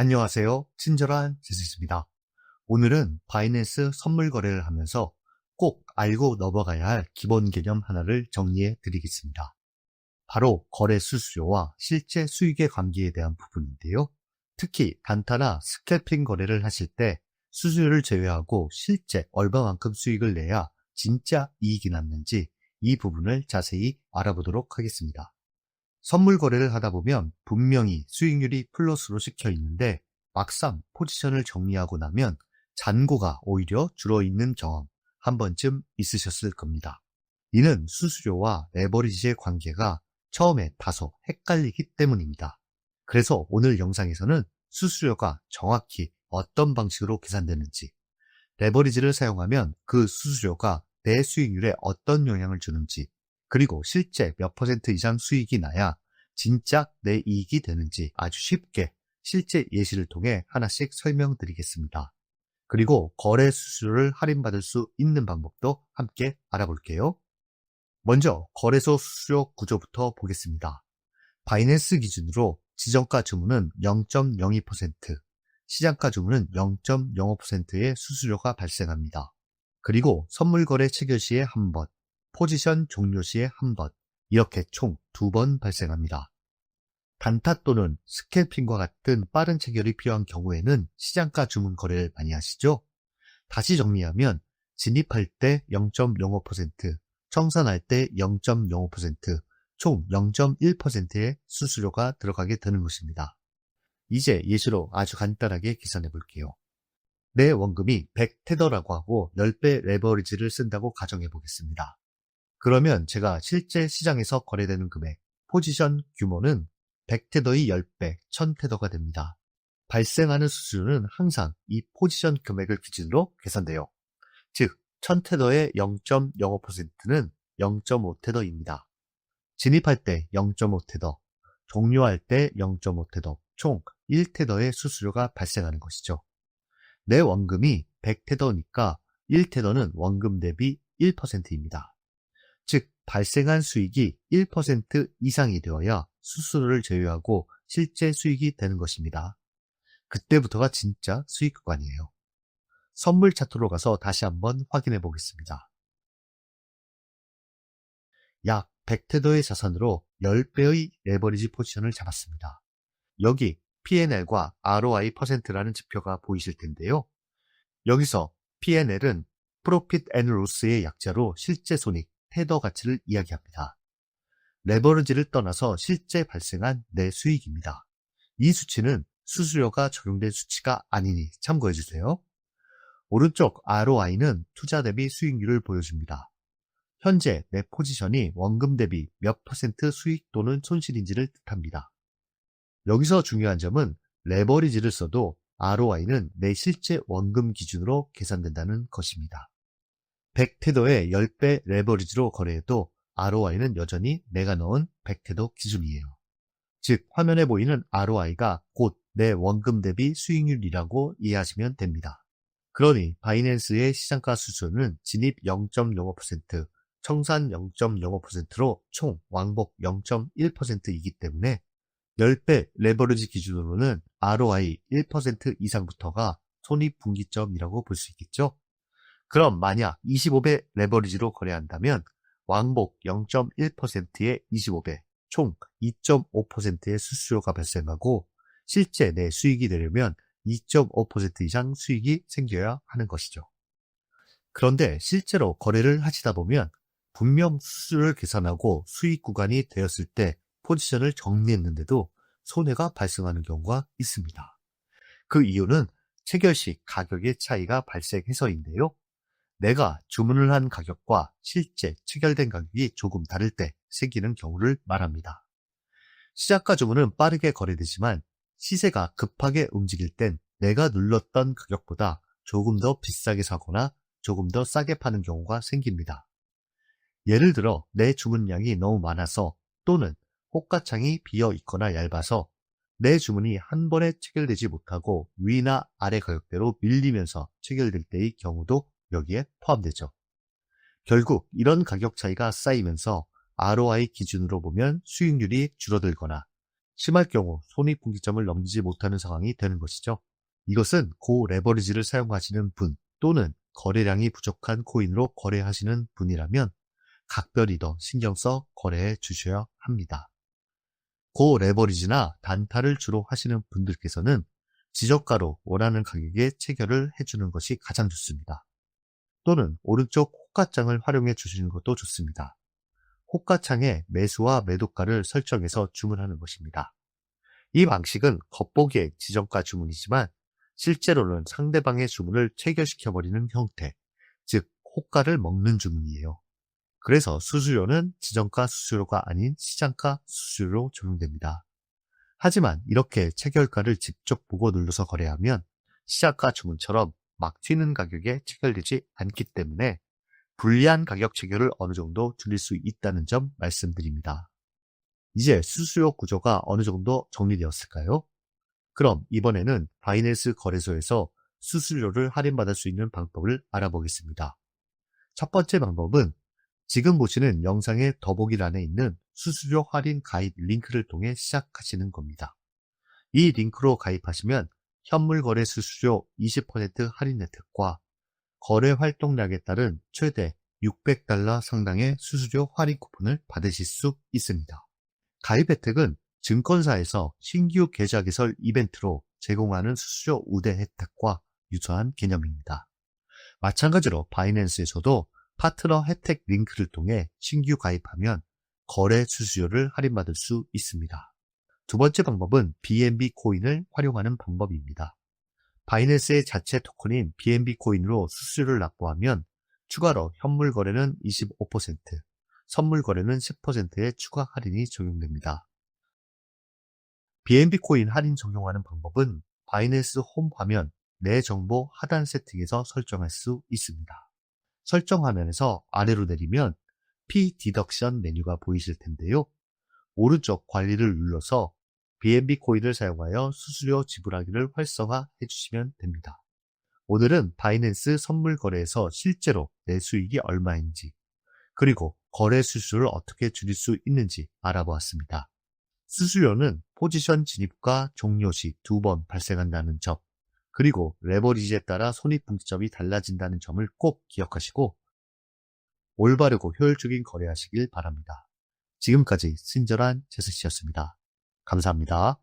안녕하세요. 친절한 제수입니다. 오늘은 바이낸스 선물 거래를 하면서 꼭 알고 넘어가야 할 기본 개념 하나를 정리해 드리겠습니다. 바로 거래 수수료와 실제 수익의 관계에 대한 부분인데요. 특히 단타나 스캘핑 거래를 하실 때 수수료를 제외하고 실제 얼마만큼 수익을 내야 진짜 이익이 남는지 이 부분을 자세히 알아보도록 하겠습니다. 선물 거래를 하다 보면 분명히 수익률이 플러스로 찍혀 있는데 막상 포지션을 정리하고 나면 잔고가 오히려 줄어있는 경험 한 번쯤 있으셨을 겁니다. 이는 수수료와 레버리지의 관계가 처음에 다소 헷갈리기 때문입니다. 그래서 오늘 영상에서는 수수료가 정확히 어떤 방식으로 계산되는지, 레버리지를 사용하면 그 수수료가 내 수익률에 어떤 영향을 주는지, 그리고 실제 몇 퍼센트 이상 수익이 나야 진짜 내 이익이 되는지 아주 쉽게 실제 예시를 통해 하나씩 설명드리겠습니다. 그리고 거래 수수료를 할인받을 수 있는 방법도 함께 알아볼게요. 먼저 거래소 수수료 구조부터 보겠습니다. 바이낸스 기준으로 지정가 주문은 0.02%, 시장가 주문은 0.05%의 수수료가 발생합니다. 그리고 선물 거래 체결 시에 한 번, 포지션 종료 시에 한 번, 이렇게 총 2번 발생합니다. 단타 또는 스캘핑과 같은 빠른 체결이 필요한 경우에는 시장가 주문 거래를 많이 하시죠? 다시 정리하면 진입할 때 0.05%, 청산할 때 0.05%, 총 0.1%의 수수료가 들어가게 되는 것입니다. 이제 예시로 아주 간단하게 계산해 볼게요. 내 원금이 100테더라고 하고 10배 레버리지를 쓴다고 가정해 보겠습니다. 그러면 제가 실제 시장에서 거래되는 금액, 포지션 규모는 100테더의 10배, 1000테더가 됩니다. 발생하는 수수료는 항상 이 포지션 금액을 기준으로 계산돼요. 즉, 1000테더의 0.05%는 0.5테더입니다. 진입할 때 0.5테더, 종료할 때 0.5테더, 총 1테더의 수수료가 발생하는 것이죠. 내 원금이 100테더니까 1테더는 원금 대비 1%입니다. 즉, 발생한 수익이 1% 이상이 되어야 수수료를 제외하고 실제 수익이 되는 것입니다. 그때부터가 진짜 수익 구간이에요. 선물 차트로 가서 다시 한번 확인해 보겠습니다. 약 100테더의 자산으로 10배의 레버리지 포지션을 잡았습니다. 여기 P&L과 ROI %라는 지표가 보이실 텐데요. 여기서 P&L은 Profit and Loss의 약자로 실제 손익, 테더 가치를 이야기합니다. 레버리지를 떠나서 실제 발생한 내 수익입니다. 이 수치는 수수료가 적용된 수치가 아니니 참고해주세요. 오른쪽 ROI는 투자 대비 수익률을 보여줍니다. 현재 내 포지션이 원금 대비 몇 퍼센트 수익 또는 손실인지를 뜻합니다. 여기서 중요한 점은 레버리지를 써도 ROI는 내 실제 원금 기준으로 계산된다는 것입니다. 100테더의 10배 레버리지로 거래해도 ROI는 여전히 내가 넣은 100테더 기준이에요. 즉, 화면에 보이는 ROI가 곧 내 원금 대비 수익률이라고 이해하시면 됩니다. 그러니 바이낸스의 시장가 수수료는 진입 0.05%, 청산 0.05%로 총 왕복 0.1%이기 때문에 10배 레버리지 기준으로는 ROI 1% 이상부터가 손익분기점이라고 볼 수 있겠죠? 그럼 만약 25배 레버리지로 거래한다면 왕복 0.1%의 25배, 총 2.5%의 수수료가 발생하고 실제 내 수익이 되려면 2.5% 이상 수익이 생겨야 하는 것이죠. 그런데 실제로 거래를 하시다 보면 분명 수수료를 계산하고 수익 구간이 되었을 때 포지션을 정리했는데도 손해가 발생하는 경우가 있습니다. 그 이유는 체결 시 가격의 차이가 발생해서인데요. 내가 주문을 한 가격과 실제 체결된 가격이 조금 다를 때 생기는 경우를 말합니다. 시작가 주문은 빠르게 거래되지만 시세가 급하게 움직일 땐 내가 눌렀던 가격보다 조금 더 비싸게 사거나 조금 더 싸게 파는 경우가 생깁니다. 예를 들어 내 주문량이 너무 많아서 또는 호가창이 비어 있거나 얇아서 내 주문이 한 번에 체결되지 못하고 위나 아래 가격대로 밀리면서 체결될 때의 경우도 여기에 포함되죠. 결국 이런 가격 차이가 쌓이면서 ROI 기준으로 보면 수익률이 줄어들거나 심할 경우 손익분기점을 넘기지 못하는 상황이 되는 것이죠. 이것은 고레버리지를 사용하시는 분 또는 거래량이 부족한 코인으로 거래하시는 분이라면 각별히 더 신경 써 거래해 주셔야 합니다. 고레버리지나 단타를 주로 하시는 분들께서는 지저가로 원하는 가격에 체결을 해주는 것이 가장 좋습니다. 또는 오른쪽 호가창을 활용해 주시는 것도 좋습니다. 호가창에 매수와 매도가를 설정해서 주문하는 것입니다. 이 방식은 겉보기에 지정가 주문이지만 실제로는 상대방의 주문을 체결시켜버리는 형태, 즉 호가를 먹는 주문이에요. 그래서 수수료는 지정가 수수료가 아닌 시장가 수수료로 적용됩니다. 하지만 이렇게 체결가를 직접 보고 눌러서 거래하면 시장가 주문처럼 막 튀는 가격에 체결되지 않기 때문에 불리한 가격 체결을 어느 정도 줄일 수 있다는 점 말씀드립니다. 이제 수수료 구조가 어느 정도 정리되었을까요? 그럼 이번에는 바이낸스 거래소에서 수수료를 할인받을 수 있는 방법을 알아보겠습니다. 첫 번째 방법은 지금 보시는 영상의 더보기란에 있는 수수료 할인 가입 링크를 통해 시작하시는 겁니다. 이 링크로 가입하시면 현물 거래 수수료 20% 할인 혜택과 거래 활동량에 따른 최대 $600 상당의 수수료 할인 쿠폰을 받으실 수 있습니다. 가입 혜택은 증권사에서 신규 계좌 개설 이벤트로 제공하는 수수료 우대 혜택과 유사한 개념입니다. 마찬가지로 바이낸스에서도 파트너 혜택 링크를 통해 신규 가입하면 거래 수수료를 할인받을 수 있습니다. 두 번째 방법은 BNB 코인을 활용하는 방법입니다. 바이낸스의 자체 토큰인 BNB 코인으로 수수료를 납부하면 추가로 현물 거래는 25%, 선물 거래는 10%의 추가 할인이 적용됩니다. BNB 코인 할인 적용하는 방법은 바이낸스 홈 화면 내 정보 하단 세팅에서 설정할 수 있습니다. 설정 화면에서 아래로 내리면 P 디덕션 메뉴가 보이실 텐데요. 오른쪽 관리를 눌러서 BNB 코인을 사용하여 수수료 지불하기를 활성화해 주시면 됩니다. 오늘은 바이낸스 선물 거래에서 실제로 내 수익이 얼마인지, 그리고 거래 수수료를 어떻게 줄일 수 있는지 알아보았습니다. 수수료는 포지션 진입과 종료 시 2번 발생한다는 점, 그리고 레버리지에 따라 손익분기점이 달라진다는 점을 꼭 기억하시고 올바르고 효율적인 거래하시길 바랍니다. 지금까지 친절한 제스씨였습니다. 감사합니다.